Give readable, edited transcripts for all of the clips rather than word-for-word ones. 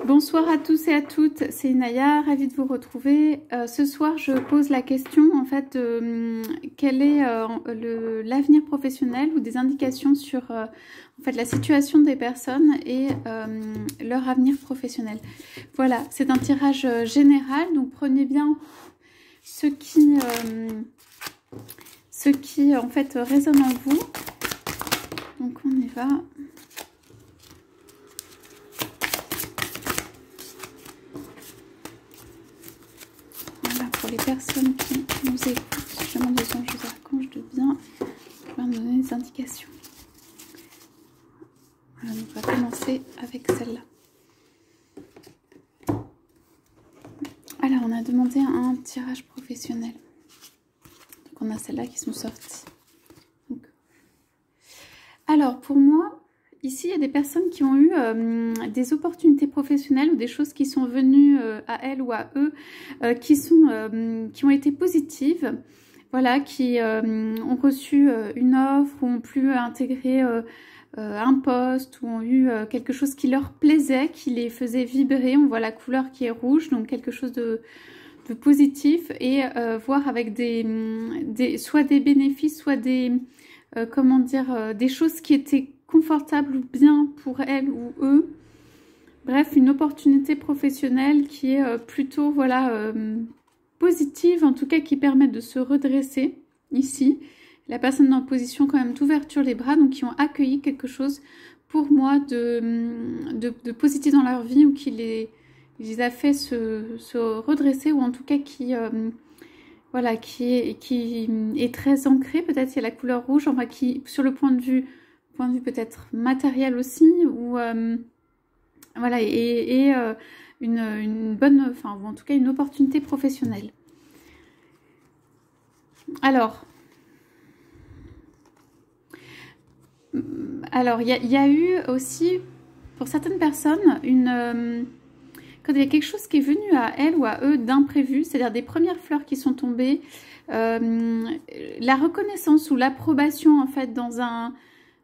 Bonsoir à tous et à toutes, c'est Inaya, ravie de vous retrouver. Ce soir, je pose la question en fait de quel est l'avenir professionnel ou des indications sur en fait la situation des personnes et leur avenir professionnel. Voilà, c'est un tirage général, donc prenez bien ce qui en fait résonne en vous. Donc on y va. Pour les personnes qui nous écoutent, je demande aux anges, aux archanges de bien pouvoir nous donner des indications. Voilà, donc on va commencer avec celle-là. Alors, on a demandé un tirage professionnel. Donc, on a celles-là qui sont sorties. Donc, alors, pour moi, ici, il y a des personnes qui ont eu des opportunités professionnelles ou des choses qui sont venues à elles ou à eux qui ont été positives, voilà, qui ont reçu une offre ou ont pu intégrer un poste ou ont eu quelque chose qui leur plaisait, qui les faisait vibrer. On voit la couleur qui est rouge, donc quelque chose de positif et voir avec soit des bénéfices, soit des, comment dire, des choses qui étaient confortable ou bien pour elle ou eux. Bref, une opportunité professionnelle qui est plutôt voilà positive, en tout cas qui permet de se redresser ici. La personne est en position quand même d'ouverture les bras, donc qui ont accueilli quelque chose pour moi de positif dans leur vie ou qui les a fait se redresser ou en tout cas qui voilà qui est très ancré. Peut-être il y a la couleur rouge, enfin qui sur le point de vue peut-être matériel aussi, ou voilà, et une bonne, enfin, ou en tout cas une opportunité professionnelle. Alors, il y a eu aussi, pour certaines personnes, quand il y a quelque chose qui est venu à elles ou à eux d'imprévu, c'est-à-dire des premières fleurs qui sont tombées, la reconnaissance ou l'approbation en fait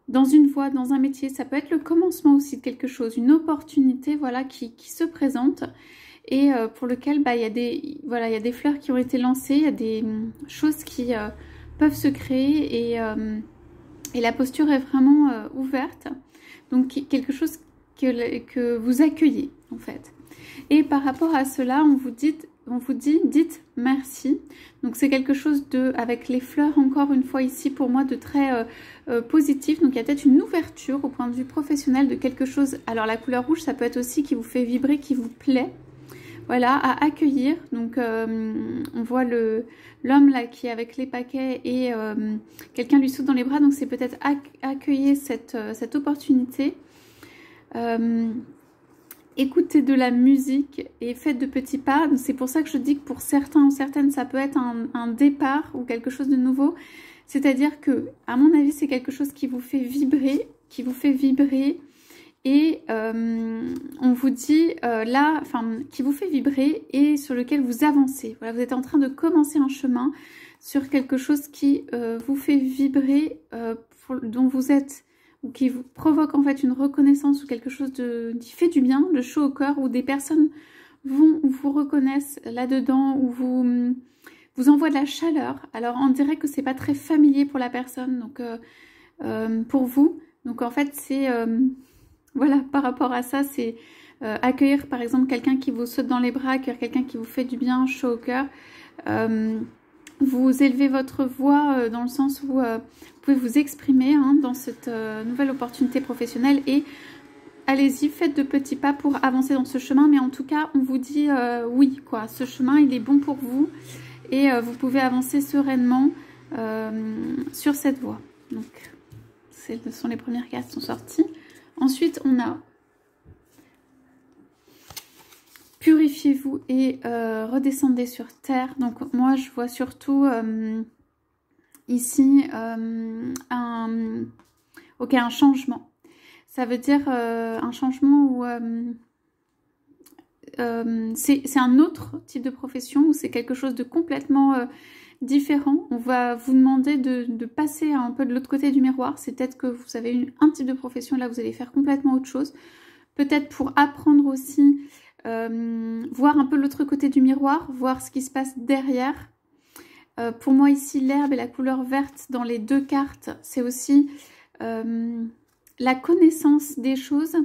dans une voie, dans un métier, ça peut être le commencement aussi de quelque chose, une opportunité voilà qui se présente et pour lequel bah, il y a des fleurs qui ont été lancées, il y a des choses qui peuvent se créer et la posture est vraiment ouverte, donc quelque chose que vous accueillez en fait. Et par rapport à cela, on vous dit dites merci. Donc c'est quelque chose avec les fleurs encore une fois ici pour moi de très positif. Donc il y a peut-être une ouverture au point de vue professionnel de quelque chose. Alors la couleur rouge ça peut être aussi qui vous fait vibrer, qui vous plaît. Voilà, à accueillir. Donc on voit l'homme là qui est avec les paquets et quelqu'un lui saute dans les bras. Donc c'est peut-être accueillir cette opportunité. Écoutez de la musique et faites de petits pas. C'est pour ça que je dis que pour certains ou certaines, ça peut être un départ ou quelque chose de nouveau. C'est-à-dire que, à mon avis, c'est quelque chose qui vous fait vibrer, et on vous dit là, enfin, qui vous fait vibrer et sur lequel vous avancez. Voilà, vous êtes en train de commencer un chemin sur quelque chose qui vous fait vibrer, dont vous êtes ou qui vous provoque en fait une reconnaissance ou quelque chose qui fait du bien, de chaud au cœur, où des personnes vous reconnaissent là-dedans, ou vous envoient de la chaleur. Alors on dirait que c'est pas très familier pour la personne, donc pour vous. Donc en fait c'est voilà, par rapport à ça, c'est accueillir par exemple quelqu'un qui vous saute dans les bras, accueillir quelqu'un qui vous fait du bien, chaud au cœur. Vous élevez votre voix dans le sens où vous pouvez vous exprimer dans cette nouvelle opportunité professionnelle et allez-y, faites de petits pas pour avancer dans ce chemin. Mais en tout cas, on vous dit oui, quoi. Ce chemin, il est bon pour vous et vous pouvez avancer sereinement sur cette voie. Donc, ce sont les premières cartes qui sont sorties. Ensuite, on a purifiez-vous et redescendez sur terre. Donc moi je vois surtout ici un changement. Ça veut dire un changement où c'est un autre type de profession, où c'est quelque chose de complètement différent. On va vous demander de passer un peu de l'autre côté du miroir. C'est peut-être que vous avez un type de profession, là vous allez faire complètement autre chose. Peut-être pour apprendre aussi voir un peu l'autre côté du miroir, voir ce qui se passe derrière. Pour moi ici, l'herbe et la couleur verte dans les deux cartes, c'est aussi la connaissance des choses,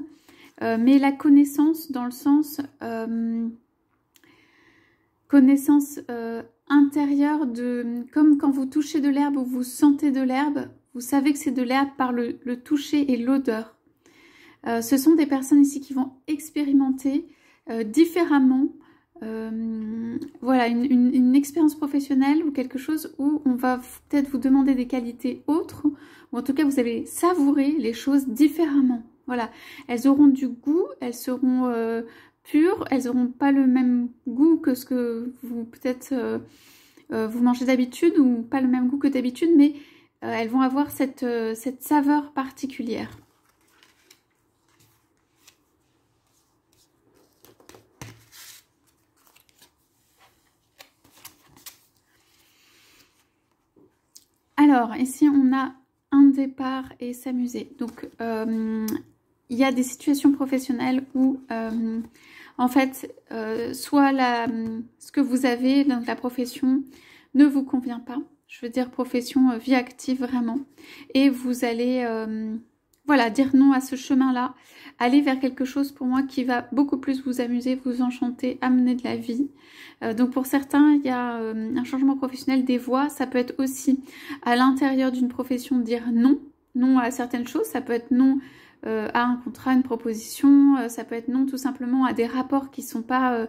mais la connaissance dans le sens connaissance intérieure, comme quand vous touchez de l'herbe ou vous sentez de l'herbe, vous savez que c'est de l'herbe par le toucher et l'odeur. Ce sont des personnes ici qui vont expérimenter différemment voilà, une expérience professionnelle ou quelque chose où on va peut-être vous demander des qualités autres, ou en tout cas vous allez savourer les choses différemment. Voilà, elles auront du goût, elles seront pures, elles n'auront pas le même goût que ce que vous peut-être vous mangez d'habitude, ou pas le même goût que d'habitude, mais elles vont avoir cette saveur particulière. Alors, ici, on a un départ et s'amuser. Donc, il y a des situations professionnelles où, en fait, soit ce que vous avez, donc la profession, ne vous convient pas. Je veux dire profession, vie active vraiment. Et vous allez, voilà, dire non à ce chemin-là. Aller vers quelque chose pour moi qui va beaucoup plus vous amuser, vous enchanter, amener de la vie. Donc pour certains, il y a un changement professionnel des voies. Ça peut être aussi à l'intérieur d'une profession dire non. Non à certaines choses. Ça peut être non à un contrat, une proposition. Ça peut être non tout simplement à des rapports qui ne sont pas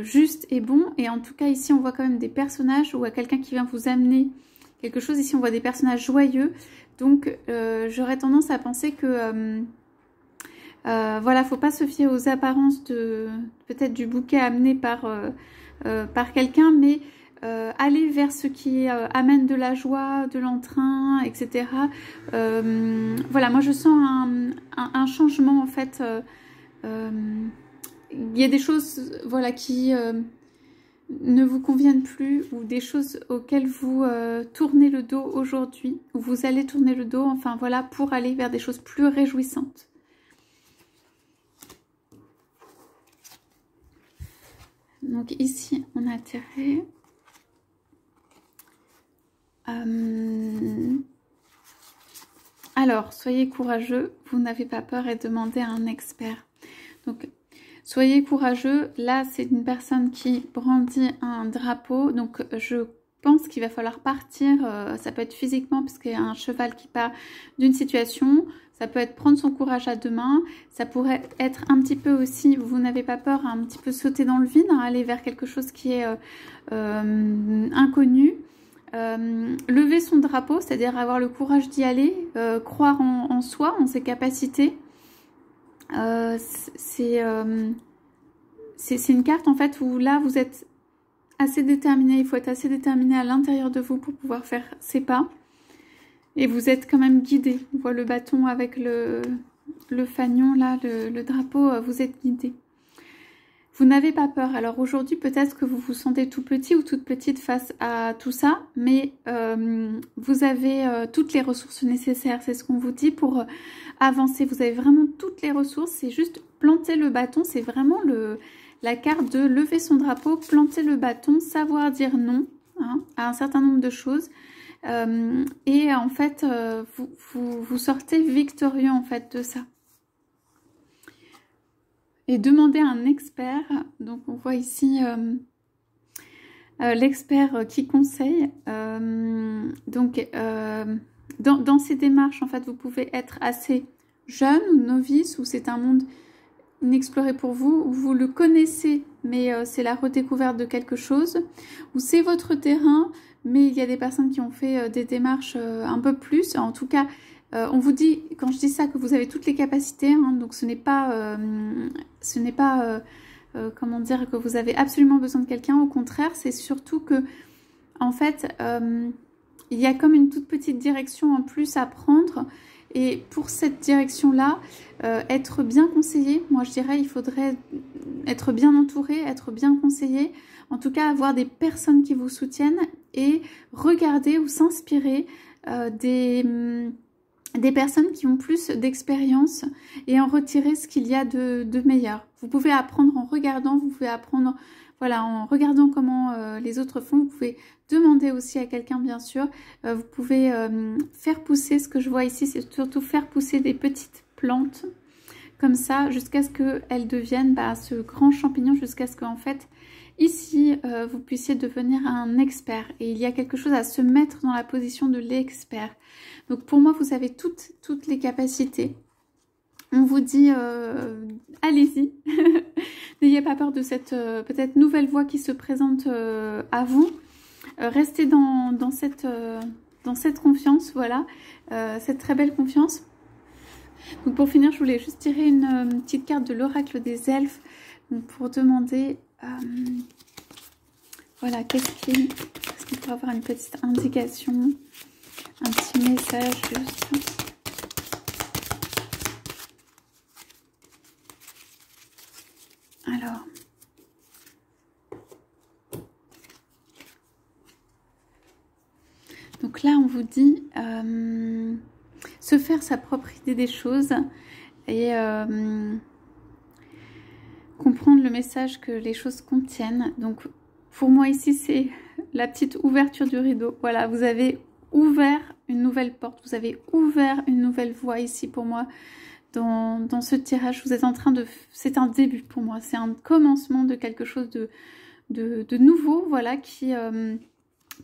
justes et bons. Et en tout cas ici, on voit quand même des personnages ou à quelqu'un qui vient vous amener quelque chose. Ici, on voit des personnages joyeux. Donc j'aurais tendance à penser que... voilà, faut pas se fier aux apparences peut-être du bouquet amené par quelqu'un, mais aller vers ce qui amène de la joie, de l'entrain, etc. Voilà, moi je sens un changement en fait. Il y a des choses, voilà, qui ne vous conviennent plus, ou des choses auxquelles vous tournez le dos aujourd'hui, ou vous allez tourner le dos, enfin voilà, pour aller vers des choses plus réjouissantes. Donc ici, on a tiré. Alors, soyez courageux, vous n'avez pas peur et demandez à un expert. Donc, soyez courageux. Là, c'est une personne qui brandit un drapeau. Donc, je pense qu'il va falloir partir. Ça peut être physiquement parce qu'il y a un cheval qui part d'une situation. Ça peut être prendre son courage à deux mains. Ça pourrait être un petit peu aussi, vous n'avez pas peur, un petit peu sauter dans le vide, hein, aller vers quelque chose qui est inconnu. Lever son drapeau, c'est-à-dire avoir le courage d'y aller, croire en soi, en ses capacités. C'est une carte en fait où là vous êtes assez déterminé, il faut être assez déterminé à l'intérieur de vous pour pouvoir faire ces pas. Et vous êtes quand même guidé. On voit le bâton avec le fanion, là, le drapeau, vous êtes guidé. Vous n'avez pas peur. Alors aujourd'hui, peut-être que vous vous sentez tout petit ou toute petite face à tout ça, mais vous avez toutes les ressources nécessaires. C'est ce qu'on vous dit pour avancer. Vous avez vraiment toutes les ressources. C'est juste planter le bâton. C'est vraiment la carte de lever son drapeau, planter le bâton, savoir dire non, hein, à un certain nombre de choses. Et en fait, vous sortez victorieux en fait de ça. Et demandez à un expert. Donc on voit ici l'expert qui conseille. Donc dans ces démarches, en fait, vous pouvez être assez jeune ou novice, ou c'est un monde inexploré pour vous, ou vous le connaissez, mais c'est la redécouverte de quelque chose, ou c'est votre terrain, mais il y a des personnes qui ont fait des démarches un peu plus. En tout cas, on vous dit, quand je dis ça, que vous avez toutes les capacités, hein, donc ce n'est pas, comment dire, que vous avez absolument besoin de quelqu'un. Au contraire, c'est surtout que, en fait, il y a comme une toute petite direction en plus à prendre. Et pour cette direction-là, être bien conseillé, moi je dirais il faudrait être bien entouré, être bien conseillé, en tout cas avoir des personnes qui vous soutiennent et regarder ou s'inspirer des des personnes qui ont plus d'expérience et en retirer ce qu'il y a de meilleur. Vous pouvez apprendre en regardant, vous pouvez apprendre voilà, en regardant comment les autres font. Vous pouvez demander aussi à quelqu'un, bien sûr. Vous pouvez faire pousser, ce que je vois ici, c'est surtout faire pousser des petites plantes comme ça jusqu'à ce qu'elles deviennent ce grand champignon, jusqu'à ce qu'en fait, ici, vous puissiez devenir un expert. Et il y a quelque chose à se mettre dans la position de l'expert. Donc pour moi, vous avez toutes les capacités. On vous dit, allez-y. N'ayez pas peur de cette peut-être nouvelle voie qui se présente à vous. Restez dans cette confiance, voilà, cette très belle confiance. Donc pour finir, je voulais juste tirer une petite carte de l'oracle des elfes pour demander, voilà, est-ce qu'il pourrait avoir une petite indication, un petit message juste. Alors, donc là on vous dit se faire sa propre idée des choses et comprendre le message que les choses contiennent. Donc pour moi ici c'est la petite ouverture du rideau. Voilà, vous avez ouvert une nouvelle porte, vous avez ouvert une nouvelle voie ici pour moi. Dans ce tirage, vous êtes en train de... C'est un début pour moi, c'est un commencement de quelque chose de nouveau, voilà, qui,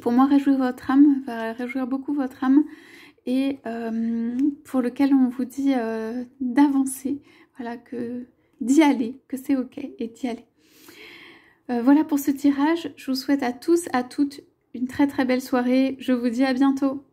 pour moi, réjouit votre âme, va réjouir beaucoup votre âme, et pour lequel on vous dit d'avancer, voilà, d'y aller, que c'est ok, et d'y aller. Voilà pour ce tirage, je vous souhaite à tous, à toutes, une très très belle soirée, je vous dis à bientôt.